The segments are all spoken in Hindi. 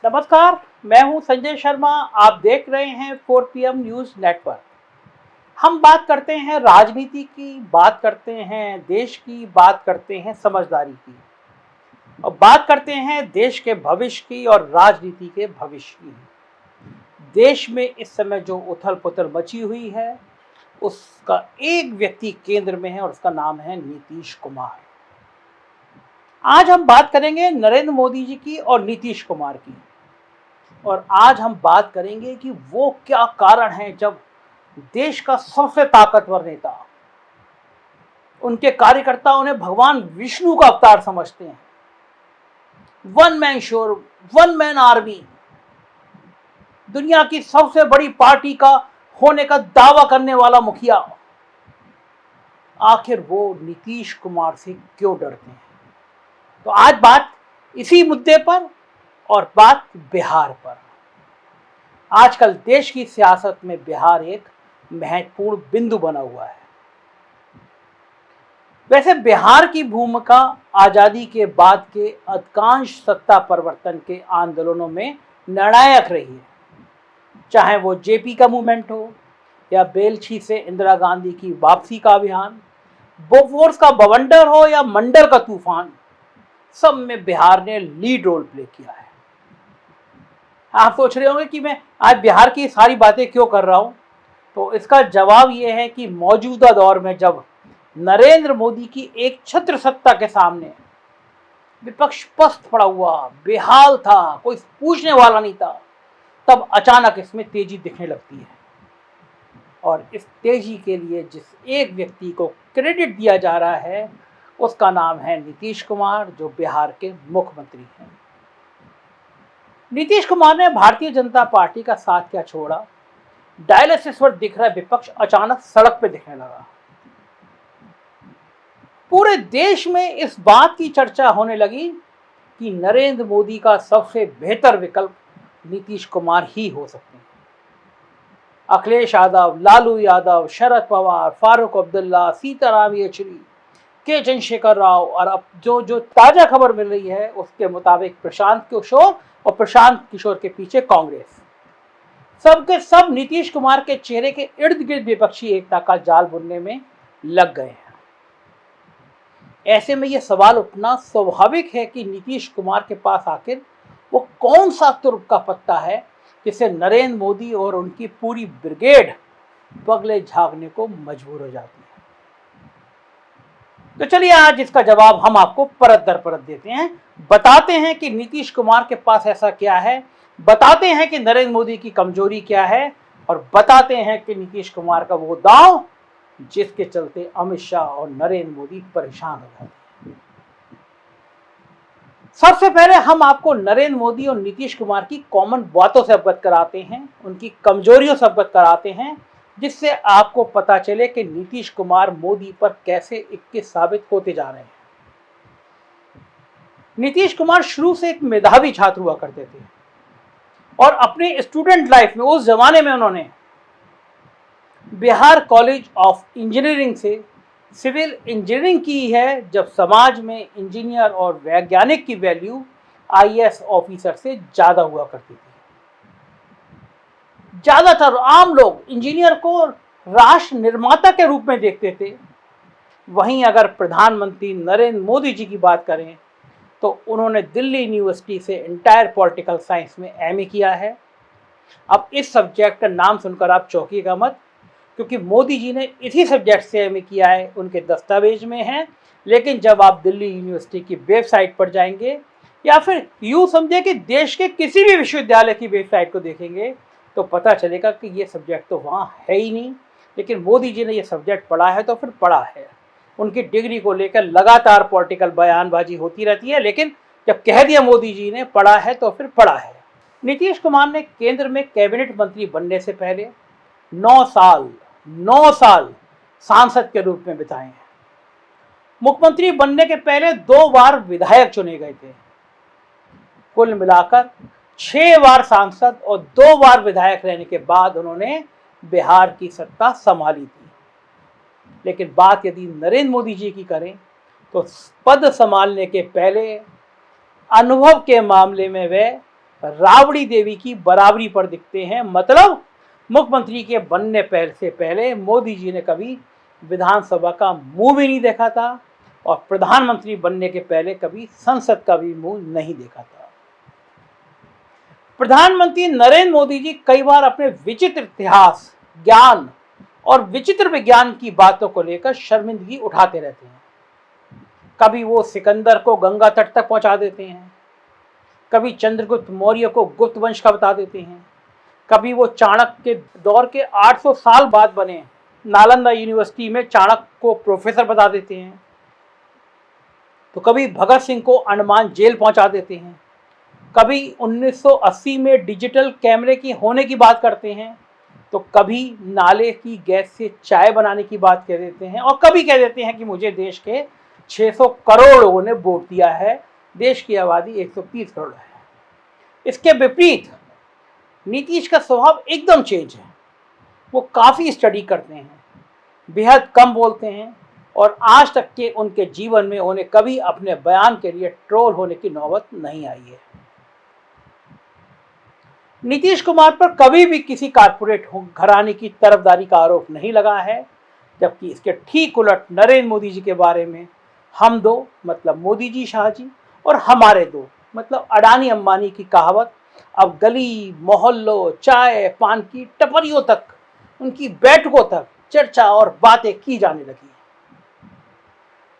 नमस्कार, मैं हूं संजय शर्मा। आप देख रहे हैं 4 PM न्यूज़ नेटवर्क। हम बात करते हैं राजनीति की, बात करते हैं देश की, बात करते हैं समझदारी की और बात करते हैं देश के भविष्य की और राजनीति के भविष्य की। देश में इस समय जो उथल-पुथल मची हुई है, उसका एक व्यक्ति केंद्र में है और उसका नाम है नीतीश कुमार। आज हम बात करेंगे नरेंद्र मोदी जी की और नीतीश कुमार की। और आज हम बात करेंगे कि वो क्या कारण है जब देश का सबसे ताकतवर नेता, उनके कार्यकर्ता उन्हें भगवान विष्णु का अवतार समझते हैं। One man show, one man army, दुनिया की सबसे बड़ी पार्टी का होने का दावा करने वाला मुखिया, आखिर वो नीतीश कुमार से क्यों डरते हैं? तो आज बात इसी मुद्दे पर और बात बिहार पर। आजकल देश की सियासत में बिहार एक महत्वपूर्ण बिंदु बना हुआ है। वैसे बिहार की भूमिका आजादी के बाद के अधिकांश सत्ता परिवर्तन के आंदोलनों में निर्णायक रही है, चाहे वो जेपी का मूवमेंट हो या बेलछी से इंदिरा गांधी की वापसी का अभियान, बोफोर्स का बवंडर हो या मंडल का तूफान, सब में बिहार ने लीड रोल प्ले किया है। आप सोच रहे होंगे कि मैं आज बिहार की सारी बातें क्यों कर रहा हूं, तो इसका जवाब यह है कि मौजूदा दौर में जब नरेंद्र मोदी की एक छत्र सत्ता के सामने विपक्ष पस्त पड़ा हुआ, बेहाल था, कोई पूछने वाला नहीं था, तब अचानक इसमें तेजी दिखने लगती है। और इस तेजी के लिए जिस एक व्यक्ति को क्रेडिट दिया जा रहा है, उसका नाम है नीतीश कुमार, जो बिहार के मुख्यमंत्री हैं। नीतीश कुमार ने भारतीय जनता पार्टी का साथ क्या छोड़ा, डायलिसिस पर दिख रहा विपक्ष अचानक सड़क पे दिखने लगा। पूरे देश में इस बात की चर्चा होने लगी कि नरेंद्र मोदी का सबसे बेहतर विकल्प नीतीश कुमार ही हो सकते हैं। अखिलेश यादव, लालू यादव, शरद पवार, फारूक अब्दुल्ला, सीताराम येचुरी, के चंद्रशेखर राव और अब जो ताजा खबर मिल रही है उसके मुताबिक प्रशांत किशोर, और प्रशांत किशोर के पीछे कांग्रेस, सबके सब नीतीश कुमार के चेहरे के इर्द गिर्द विपक्षी एकता का जाल बुनने में लग गए हैं। ऐसे में यह सवाल उठना स्वाभाविक है कि नीतीश कुमार के पास आखिर वो कौन सा तुर्क का पत्ता है जिससे नरेंद्र मोदी और उनकी पूरी ब्रिगेड बगले झागने को मजबूर हो जाती है। तो चलिए आज इसका जवाब हम आपको परत दर परत देते हैं, बताते हैं कि नीतीश कुमार के पास ऐसा क्या है, बताते हैं कि नरेंद्र मोदी की कमजोरी क्या है और बताते हैं कि नीतीश कुमार का वो दांव जिसके चलते अमित शाह और नरेंद्र मोदी परेशान हो जाते हैं। सबसे पहले हम आपको नरेंद्र मोदी और नीतीश कुमार की कॉमन बातों से अवगत कराते हैं, उनकी कमजोरियों से अवगत कराते हैं, जिससे आपको पता चले कि नीतीश कुमार मोदी पर कैसे इक्के साबित होते जा रहे हैं। नीतीश कुमार शुरू से एक मेधावी छात्र हुआ करते थे और अपने स्टूडेंट लाइफ में उस जमाने में उन्होंने बिहार कॉलेज ऑफ इंजीनियरिंग से सिविल इंजीनियरिंग की है, जब समाज में इंजीनियर और वैज्ञानिक की वैल्यू आईएएस ऑफिसर से ज्यादा हुआ करती थी। ज्यादातर आम लोग इंजीनियर को राष्ट्र निर्माता के रूप में देखते थे। वहीं अगर प्रधानमंत्री नरेंद्र मोदी जी की बात करें तो उन्होंने दिल्ली यूनिवर्सिटी से इंटायर पॉलिटिकल साइंस में एमए किया है। अब इस सब्जेक्ट का नाम सुनकर आप चौंकिएगा मत, क्योंकि मोदी जी ने इसी सब्जेक्ट से एमए किया है, उनके दस्तावेज में है। लेकिन जब आप दिल्ली यूनिवर्सिटी की वेबसाइट पर जाएंगे या फिर यूँ समझे कि देश के किसी भी विश्वविद्यालय की वेबसाइट को देखेंगे तो पता चलेगा कि ये सब्जेक्ट तो वहाँ है ही नहीं। लेकिन मोदी जी ने ये सब्जेक्ट पढ़ा है तो फिर पढ़ा है। उनकी डिग्री को लेकर लगातार पॉलिटिकल बयानबाजी होती रहती है, लेकिन जब कह दिया मोदी जी ने पढ़ा है तो फिर पढ़ा है। नीतीश कुमार ने केंद्र में कैबिनेट मंत्री बनने से पहले 9 साल सांसद के रूप में बिताए हैं। मुख्यमंत्री बनने के पहले 2 बार विधायक चुने गए थे। कुल मिलाकर 6 बार सांसद और 2 बार विधायक रहने के बाद उन्होंने बिहार की सत्ता संभाली थी। लेकिन बात यदि नरेंद्र मोदी जी की करें तो पद संभालने के पहले अनुभव के मामले में वे राबड़ी देवी की बराबरी पर दिखते हैं। मतलब मुख्यमंत्री के बनने से पहले मोदी जी ने कभी विधानसभा का मुंह भी नहीं देखा था और प्रधानमंत्री बनने के पहले कभी संसद का भी मुंह नहीं देखा था। प्रधानमंत्री नरेंद्र मोदी जी कई बार अपने विचित्र इतिहास, ज्ञान और विचित्र विज्ञान की बातों को लेकर शर्मिंदगी उठाते रहते हैं। कभी वो सिकंदर को गंगा तट तक पहुंचा देते हैं, कभी चंद्रगुप्त मौर्य को गुप्त वंश का बता देते हैं, कभी वो चाणक्य के दौर के 800 साल बाद बने नालंदा यूनिवर्सिटी में चाणक्य को प्रोफेसर बता देते हैं, तो कभी भगत सिंह को अंडमान जेल पहुंचा देते हैं, कभी 1980 में डिजिटल कैमरे की होने की बात करते हैं, तो कभी नाले की गैस से चाय बनाने की बात कह देते हैं और कभी कह देते हैं कि मुझे देश के 600 करोड़ लोगों ने वोट दिया है, देश की आबादी 130 करोड़ है। इसके विपरीत नीतीश का स्वभाव एकदम चेंज है। वो काफ़ी स्टडी करते हैं, बेहद कम बोलते हैं और आज तक के उनके जीवन में उन्हें कभी अपने बयान के लिए ट्रोल होने की नौबत नहीं आई है। नीतीश कुमार पर कभी भी किसी कारपोरेट घराने की तरफदारी का आरोप नहीं लगा है, जबकि इसके ठीक उलट नरेंद्र मोदी जी के बारे में हम दो मतलब मोदी जी शाह जी और हमारे दो मतलब अडानी अंबानी की कहावत अब गली मोहल्लों, चाय पान की टपरियों तक, उनकी बैठकों तक चर्चा और बातें की जाने लगी।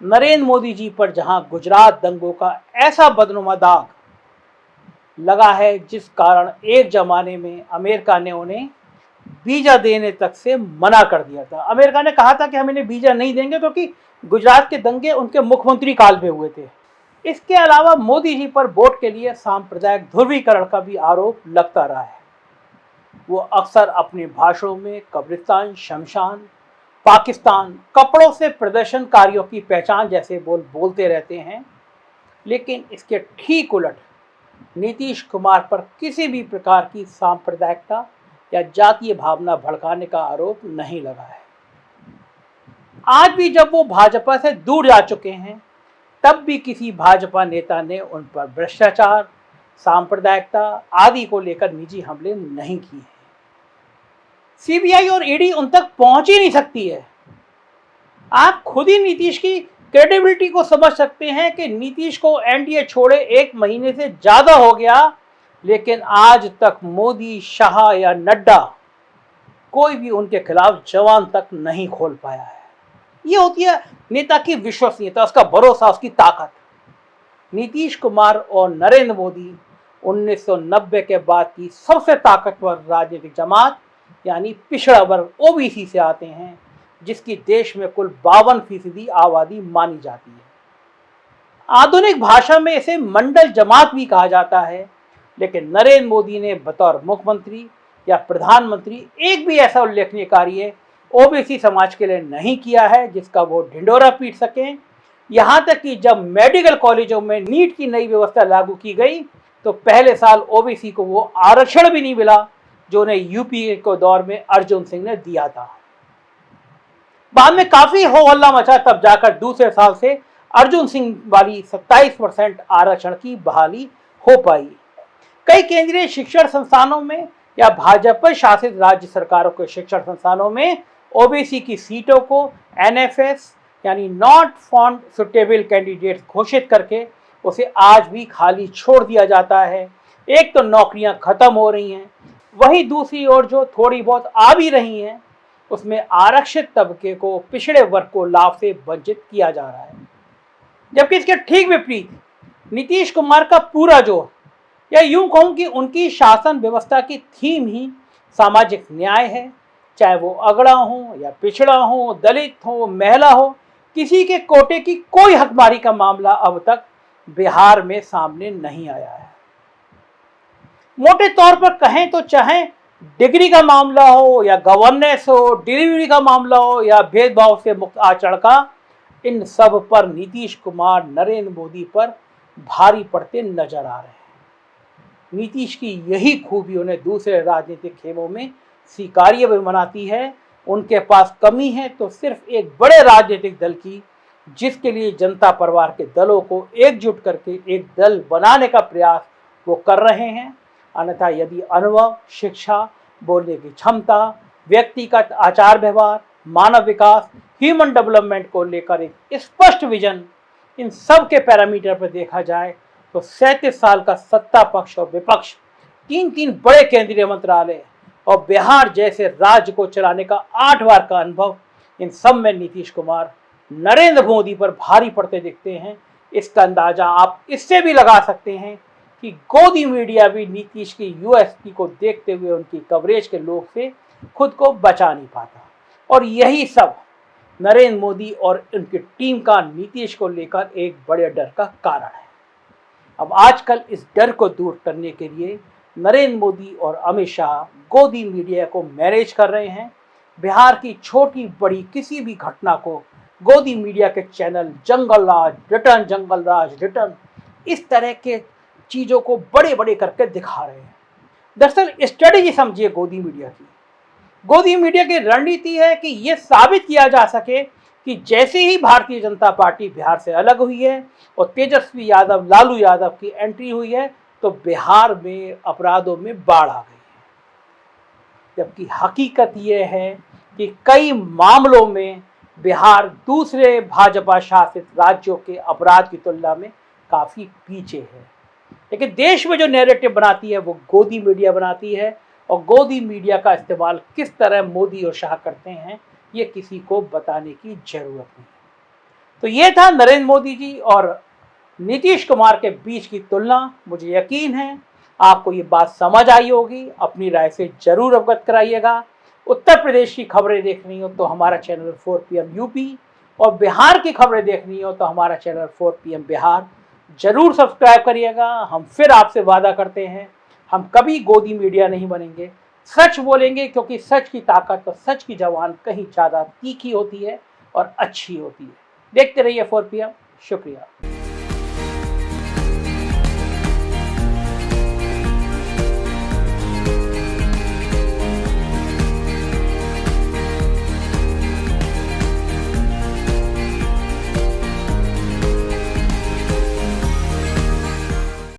नरेंद्र मोदी जी पर जहां गुजरात दंगों का ऐसा बदनुमा दाग लगा है जिस कारण एक जमाने में अमेरिका ने उन्हें वीजा देने तक से मना कर दिया था। अमेरिका ने कहा था कि हम इन्हें वीजा नहीं देंगे क्योंकि गुजरात के दंगे उनके मुख्यमंत्री काल में हुए थे। इसके अलावा मोदी जी पर वोट के लिए सांप्रदायिक ध्रुवीकरण का भी आरोप लगता रहा है। वो अक्सर अपने भाषणों में कब्रिस्तान, शमशान, पाकिस्तान, कपड़ों से प्रदर्शनकारियों की पहचान जैसे बोलते रहते हैं, लेकिन इसके ठीक उलट नीतीश कुमार पर किसी भी प्रकार की सांप्रदायिकता या जातीय भावना भड़काने का आरोप नहीं लगा है। आज भी जब वो भाजपा से दूर जा चुके हैं, तब भी किसी भाजपा नेता ने उन पर भ्रष्टाचार, सांप्रदायिकता आदि को लेकर निजी हमले नहीं किए हैं। सीबीआई और ईडी उन तक पहुंच ही नहीं सकती है। आप खुद ही नीतीश की क्रेडिबिलिटी को समझ सकते हैं कि नीतीश को एनडीए छोड़े 1 महीने से ज्यादा हो गया, लेकिन आज तक मोदी, शाह या नड्डा कोई भी उनके खिलाफ जबान तक नहीं खोल पाया है। ये होती है नेता की विश्वसनीयता, उसका भरोसा, उसकी ताकत। नीतीश कुमार और नरेंद्र मोदी 1990 के बाद की सबसे ताकतवर राजनीतिक जमात यानी पिछड़ा वर्ग ओबीसी से आते हैं, जिसकी देश में कुल 52% आबादी मानी जाती है। आधुनिक भाषा में इसे मंडल जमात भी कहा जाता है, लेकिन नरेंद्र मोदी ने बतौर मुख्यमंत्री या प्रधानमंत्री एक भी ऐसा उल्लेखनीय कार्य ओबीसी समाज के लिए नहीं किया है जिसका वो ढिंडोरा पीट सकें। यहाँ तक कि जब मेडिकल कॉलेजों में नीट की नई व्यवस्था लागू की गई तो पहले साल ओबीसी को वो आरक्षण भी नहीं मिला जो उन्हें यूपीए के दौर में अर्जुन सिंह ने दिया था। बाद में काफी हो हल्ला मचा, तब जाकर दूसरे साल से अर्जुन सिंह वाली 27% आरक्षण की बहाली हो पाई। कई केंद्रीय शिक्षण संस्थानों में या भाजपा शासित राज्य सरकारों के शिक्षण संस्थानों में ओबीसी की सीटों को एनएफएस यानी नॉट फाउंड सुटेबल कैंडिडेट्स घोषित करके उसे आज भी खाली छोड़ दिया जाता है। एक तो नौकरियां खत्म हो रही हैं, वहीं दूसरी ओर जो थोड़ी बहुत आ भी रही हैं उसमें आरक्षित तबके को, पिछड़े वर्ग को लाभ से वंचित किया जा रहा है। जबकि इसके ठीक विपरीत नीतीश कुमार का पूरा जोर, या यूं कहूं कि उनकी शासन व्यवस्था की थीम ही सामाजिक न्याय है। चाहे वो अगड़ा हो या पिछड़ा हो, दलित हो, महिला हो, किसी के कोटे की कोई हकमारी का मामला अब तक बिहार में सामने नहीं आया है। मोटे तौर पर कहें तो चाहे डिग्री का मामला हो या गवर्नेंस हो, डिलीवरी का मामला हो या भेदभाव से मुक्त आचरण का, इन सब पर नीतीश कुमार नरेंद्र मोदी पर भारी पड़ते नजर आ रहे हैं। नीतीश की यही खूबी उन्हें दूसरे राजनीतिक खेमों में स्वीकार्य भी बनाती है। उनके पास कमी है तो सिर्फ एक बड़े राजनीतिक दल की, जिसके लिए जनता परिवार के दलों को एकजुट करके एक दल बनाने का प्रयास वो कर रहे हैं। अन्यथा यदि अनुभव, शिक्षा, बोलने की क्षमता, व्यक्तिगत आचार व्यवहार, मानव विकास, ह्यूमन डेवलपमेंट को लेकर एक स्पष्ट विजन, इन सब के पैरामीटर पर देखा जाए तो 37 साल का सत्ता पक्ष और विपक्ष, 3 बड़े केंद्रीय मंत्रालय और बिहार जैसे राज्य को चलाने का 8 बार का अनुभव, इन सब में नीतीश कुमार नरेंद्र मोदी पर भारी पड़ते दिखते हैं। इसका अंदाजा आप इससे भी लगा सकते हैं कि गोदी मीडिया भी नीतीश की यूएसपी को देखते हुए उनकी कवरेज के लोग से खुद को बचा नहीं पाता, और यही सब नरेंद्र मोदी और उनकी टीम का नीतीश को लेकर एक बड़े डर का कारण है। अब आजकल इस डर को दूर करने के लिए नरेंद्र मोदी और अमित शाह गोदी मीडिया को मैनेज कर रहे हैं। बिहार की छोटी बड़ी किसी भी घटना को गोदी मीडिया के चैनल जंगल राज रिटर्न, जंगल राज रिटर्न, इस तरह के चीज़ों को बड़े बड़े करके दिखा रहे हैं। दरअसल स्ट्रेटेजी समझिए गोदी मीडिया की। गोदी मीडिया की रणनीति है कि यह साबित किया जा सके कि जैसे ही भारतीय जनता पार्टी बिहार से अलग हुई है और तेजस्वी यादव, लालू यादव की एंट्री हुई है, तो बिहार में अपराधों में बाढ़ आ गई है। जबकि हकीकत यह है कि कई मामलों में बिहार दूसरे भाजपा शासित राज्यों के अपराध की तुलना में काफ़ी पीछे है। लेकिन देश में जो नैरेटिव बनाती है वो गोदी मीडिया बनाती है, और गोदी मीडिया का इस्तेमाल किस तरह मोदी और शाह करते हैं ये किसी को बताने की जरूरत नहीं। तो ये था नरेंद्र मोदी जी और नीतीश कुमार के बीच की तुलना। मुझे यकीन है आपको ये बात समझ आई होगी। अपनी राय से जरूर अवगत कराइएगा। उत्तर प्रदेश की खबरें देखनी हो तो हमारा चैनल 4 PM यूपी, और बिहार की खबरें देखनी हो तो हमारा चैनल 4 PM बिहार जरूर सब्सक्राइब करिएगा। हम फिर आपसे वादा करते हैं, हम कभी गोदी मीडिया नहीं बनेंगे, सच बोलेंगे, क्योंकि सच की ताकत और सच की जवान कहीं ज़्यादा तीखी होती है और अच्छी होती है। देखते रहिए 4 PM। शुक्रिया।